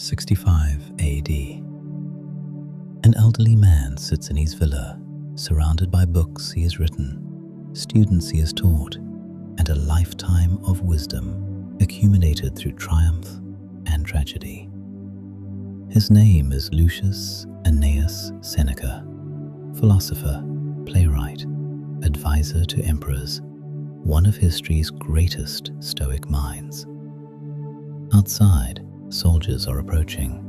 65 AD. An elderly man sits in his villa, surrounded by books he has written, students he has taught, and a lifetime of wisdom accumulated through triumph and tragedy. His name is Lucius Annaeus Seneca, philosopher, playwright, advisor to emperors, one of history's greatest Stoic minds. Outside, soldiers are approaching.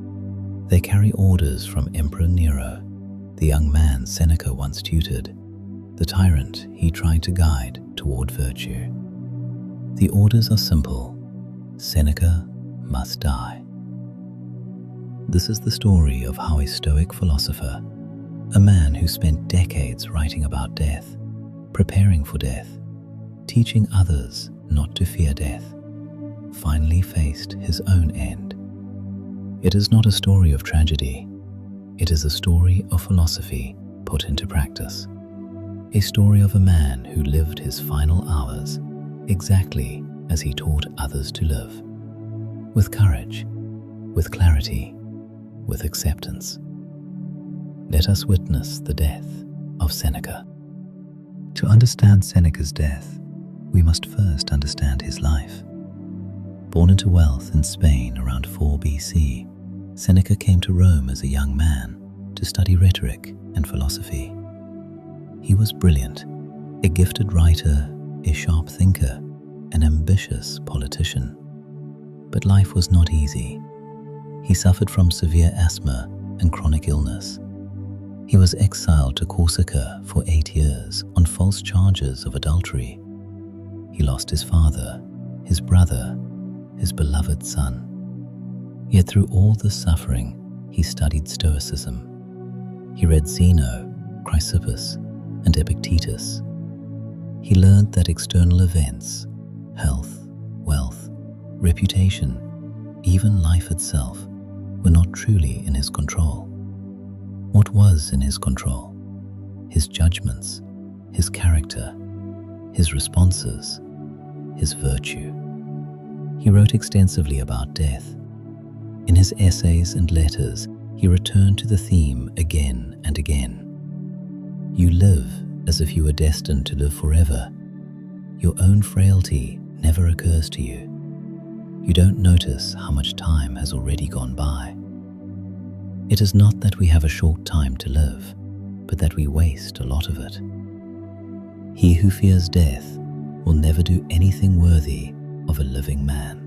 They carry orders from Emperor Nero, the young man Seneca once tutored, the tyrant he tried to guide toward virtue. The orders are simple: Seneca must die. This is the story of how a Stoic philosopher, a man who spent decades writing about death, preparing for death, teaching others not to fear death, finally faced his own end. It is not a story of tragedy. It is a story of philosophy put into practice. A story of a man who lived his final hours exactly as he taught others to live, with courage, with clarity, with acceptance. Let us witness the death of Seneca. To understand Seneca's death, we must first understand his life. Born into wealth in Spain around 4 BC, Seneca came to Rome as a young man to study rhetoric and philosophy. He was brilliant, a gifted writer, a sharp thinker, an ambitious politician. But life was not easy. He suffered from severe asthma and chronic illness. He was exiled to Corsica for 8 years on false charges of adultery. He lost his father, his brother, his beloved son. Yet through all this suffering, he studied Stoicism. He read Zeno, Chrysippus, and Epictetus. He learned that external events, health, wealth, reputation, even life itself, were not truly in his control. What was in his control? His judgments, his character, his responses, his virtue. He wrote extensively about death. In his essays and letters, he returned to the theme again and again. You live as if you were destined to live forever. Your own frailty never occurs to you. You don't notice how much time has already gone by. It is not that we have a short time to live, but that we waste a lot of it. He who fears death will never do anything worthy of a living man.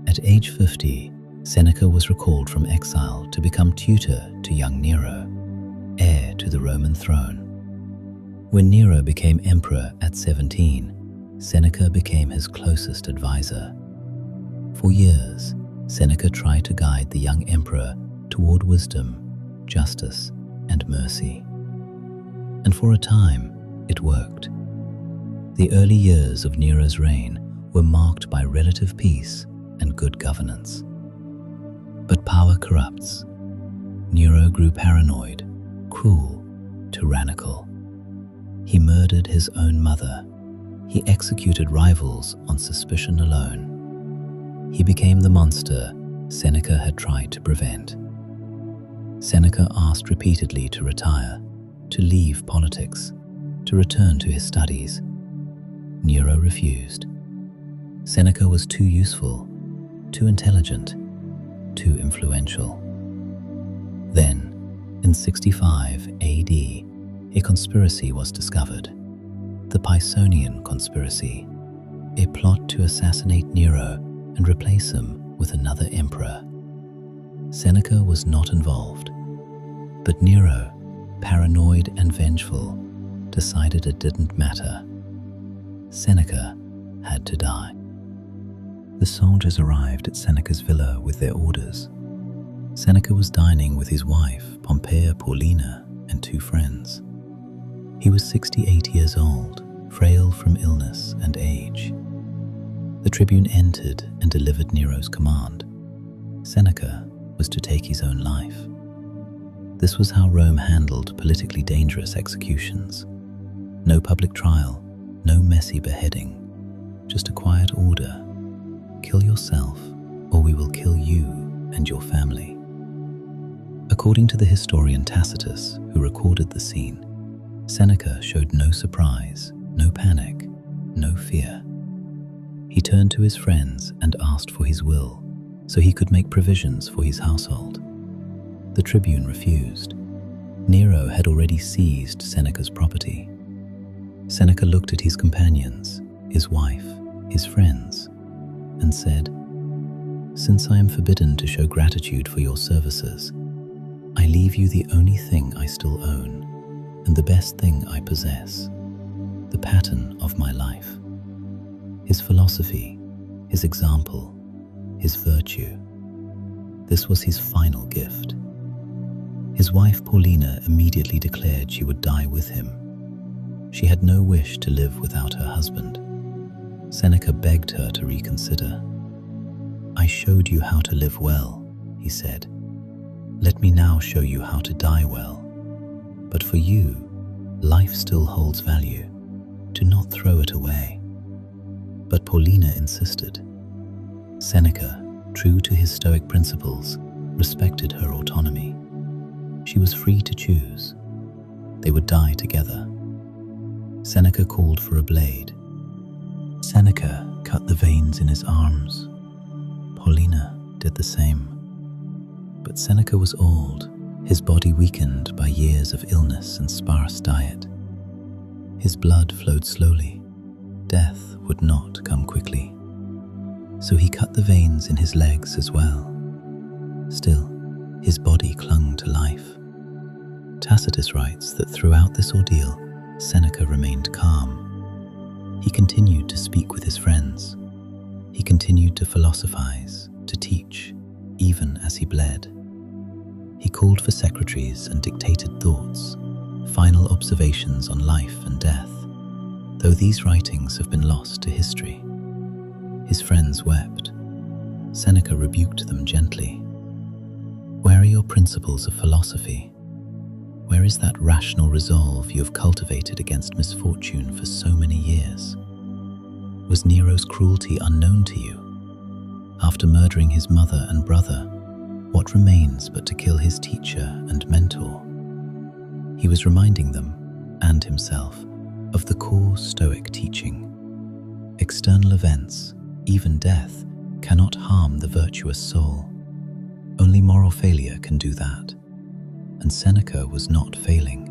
At age 50, Seneca was recalled from exile to become tutor to young Nero, heir to the Roman throne. When Nero became emperor at 17, Seneca became his closest advisor. For years, Seneca tried to guide the young emperor toward wisdom, justice, and mercy. And for a time, it worked. The early years of Nero's reign were marked by relative peace and good governance. But power corrupts. Nero grew paranoid, cruel, tyrannical. He murdered his own mother. He executed rivals on suspicion alone. He became the monster Seneca had tried to prevent. Seneca asked repeatedly to retire, to leave politics, to return to his studies. Nero refused. Seneca was too useful, too intelligent, too influential. Then, in 65 AD, a conspiracy was discovered, the Pisonian conspiracy, a plot to assassinate Nero and replace him with another emperor. Seneca was not involved, but Nero, paranoid and vengeful, decided it didn't matter. Seneca had to die. The soldiers arrived at Seneca's villa with their orders. Seneca was dining with his wife, Pompeia Paulina, and 2 friends. He was 68 years old, frail from illness and age. The tribune entered and delivered Nero's command. Seneca was to take his own life. This was how Rome handled politically dangerous executions. No public trial, no messy beheading, just a quiet order: kill yourself or we will kill you and your family. According to the historian Tacitus, who recorded the scene, Seneca showed no surprise, no panic, no fear. He turned to his friends and asked for his will, so he could make provisions for his household. The tribune refused. Nero had already seized Seneca's property. Seneca looked at his companions, his wife, his friends, and said, "Since I am forbidden to show gratitude for your services, I leave you the only thing I still own, and the best thing I possess, the pattern of my life. His philosophy, his example, his virtue. This was his final gift." His wife Paulina immediately declared she would die with him. She had no wish to live without her husband. Seneca begged her to reconsider. "I showed you how to live well," he said. "Let me now show you how to die well. But for you, life still holds value. Do not throw it away." But Paulina insisted. Seneca, true to his Stoic principles, respected her autonomy. She was free to choose. They would die together. Seneca called for a blade. Seneca cut the veins in his arms. Paulina did the same. But Seneca was old, his body weakened by years of illness and sparse diet. His blood flowed slowly. Death would not come quickly. So he cut the veins in his legs as well. Still, his body clung to life. Tacitus writes that throughout this ordeal, Seneca remained calm. He continued to speak with his friends. He continued to philosophize, to teach, even as he bled. He called for secretaries and dictated thoughts, final observations on life and death, though these writings have been lost to history. His friends wept. Seneca rebuked them gently. Where are your principles of philosophy? Where is that rational resolve you have cultivated against misfortune for so many years? Was Nero's cruelty unknown to you? After murdering his mother and brother, what remains but to kill his teacher and mentor? He was reminding them, and himself, of the core Stoic teaching. External events, even death, cannot harm the virtuous soul. Only moral failure can do that, and Seneca was not failing.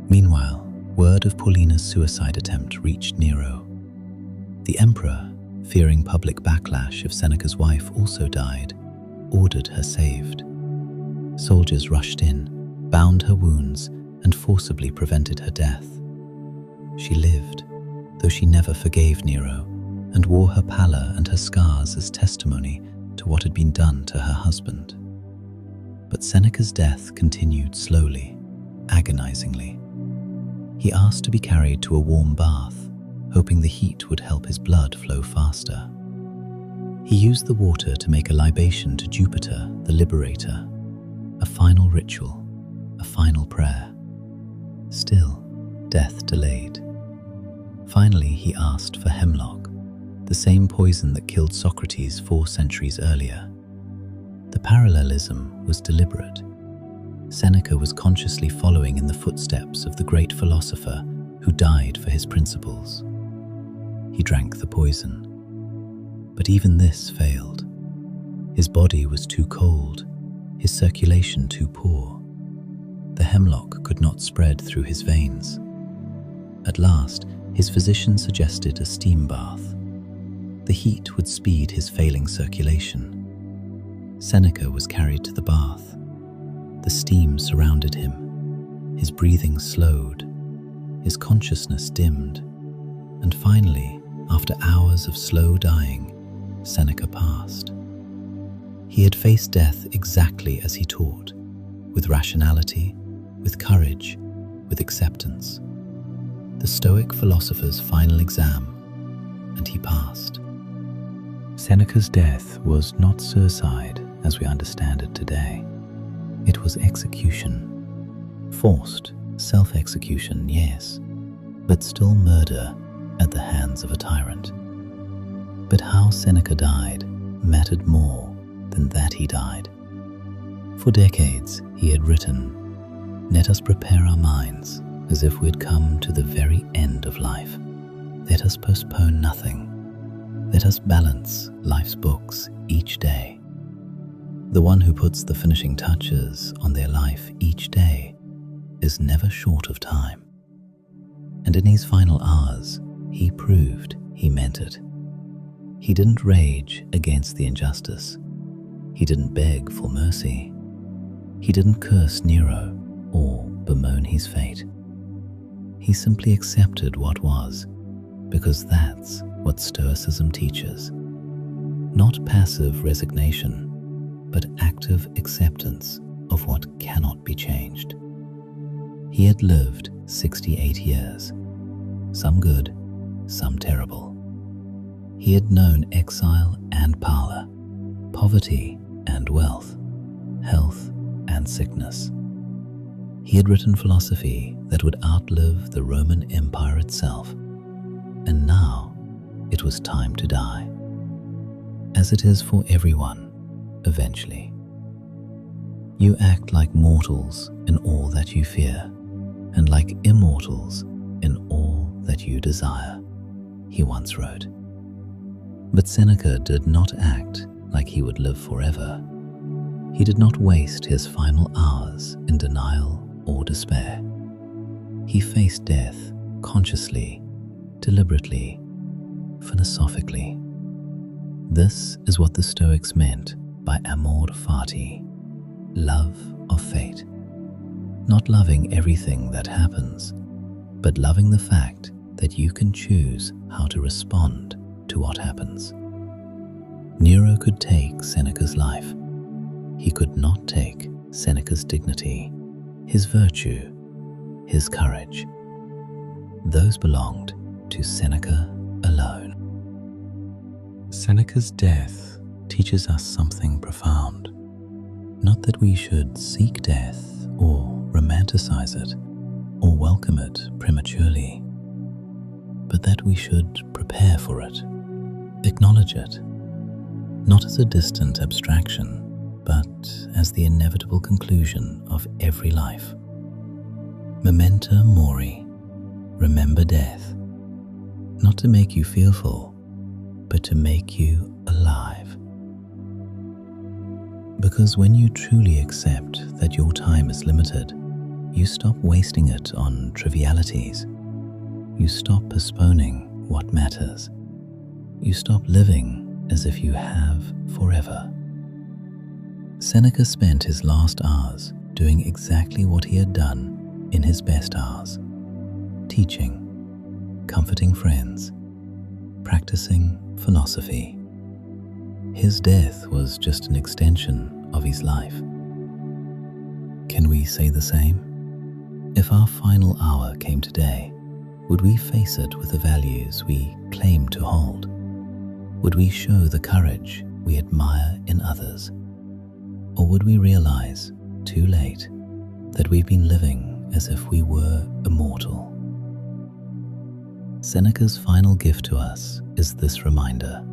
Meanwhile, word of Paulina's suicide attempt reached Nero. The emperor, fearing public backlash if Seneca's wife also died, ordered her saved. Soldiers rushed in, bound her wounds, and forcibly prevented her death. She lived, though she never forgave Nero, and wore her pallor and her scars as testimony to what had been done to her husband. But Seneca's death continued slowly, agonizingly. He asked to be carried to a warm bath, hoping the heat would help his blood flow faster. He used the water to make a libation to Jupiter, the liberator, a final ritual, a final prayer. Still, death delayed. Finally, he asked for hemlock, the same poison that killed Socrates 4 centuries earlier. The parallelism was deliberate. Seneca was consciously following in the footsteps of the great philosopher who died for his principles. He drank the poison. But even this failed. His body was too cold, his circulation too poor. The hemlock could not spread through his veins. At last, his physician suggested a steam bath. The heat would speed his failing circulation. Seneca was carried to the bath. The steam surrounded him. His breathing slowed. His consciousness dimmed. And finally, after hours of slow dying, Seneca passed. He had faced death exactly as he taught, with rationality, with courage, with acceptance. The Stoic philosopher's final exam, and he passed. Seneca's death was not suicide as we understand it today. It was execution. Forced self-execution, yes, but still murder at the hands of a tyrant. But how Seneca died mattered more than that he died. For decades he had written, "Let us prepare our minds as if we had come to the very end of life. Let us postpone nothing. Let us balance life's books each day." The one who puts the finishing touches on their life each day is never short of time. And in his final hours, he proved he meant it. He didn't rage against the injustice. He didn't beg for mercy. He didn't curse Nero or bemoan his fate. He simply accepted what was, because that's what Stoicism teaches. Not passive resignation, but active acceptance of what cannot be changed. He had lived 68 years, some good, some terrible. He had known exile and power, poverty and wealth, health and sickness. He had written philosophy that would outlive the Roman Empire itself, and now it was time to die, as it is for everyone eventually. You act like mortals in all that you fear, and like immortals in all that you desire, he once wrote. But Seneca did not act like he would live forever. He did not waste his final hours in denial or despair. He faced death consciously, deliberately, philosophically. This is what the Stoics meant by amor fati, love of fate. Not loving everything that happens, but loving the fact that you can choose how to respond to what happens. Nero could take Seneca's life. He could not take Seneca's dignity, his virtue, his courage. Those belonged to Seneca alone. Seneca's death teaches us something profound. Not that we should seek death or romanticize it or welcome it prematurely, but that we should prepare for it, acknowledge it, not as a distant abstraction, but as the inevitable conclusion of every life. Memento Mori, remember death, not to make you fearful, but to make you alive. Because when you truly accept that your time is limited, you stop wasting it on trivialities. You stop postponing what matters. You stop living as if you have forever. Seneca spent his last hours doing exactly what he had done in his best hours: teaching, comforting friends, practicing philosophy. His death was just an extension of his life. Can we say the same? If our final hour came today, would we face it with the values we claim to hold? Would we show the courage we admire in others? Or would we realize, too late, that we've been living as if we were immortal? Seneca's final gift to us is this reminder: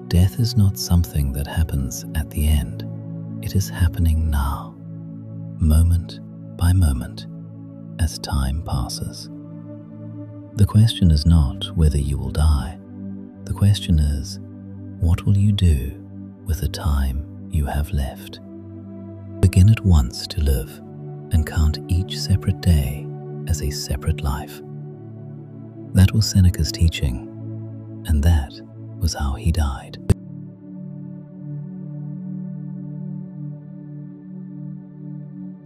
death is not something that happens at the end. It is happening now, moment by moment, as time passes. The question is not whether you will die. The question is, what will you do with the time you have left? Begin at once to live and count each separate day as a separate life. That was Seneca's teaching, and that was how he died.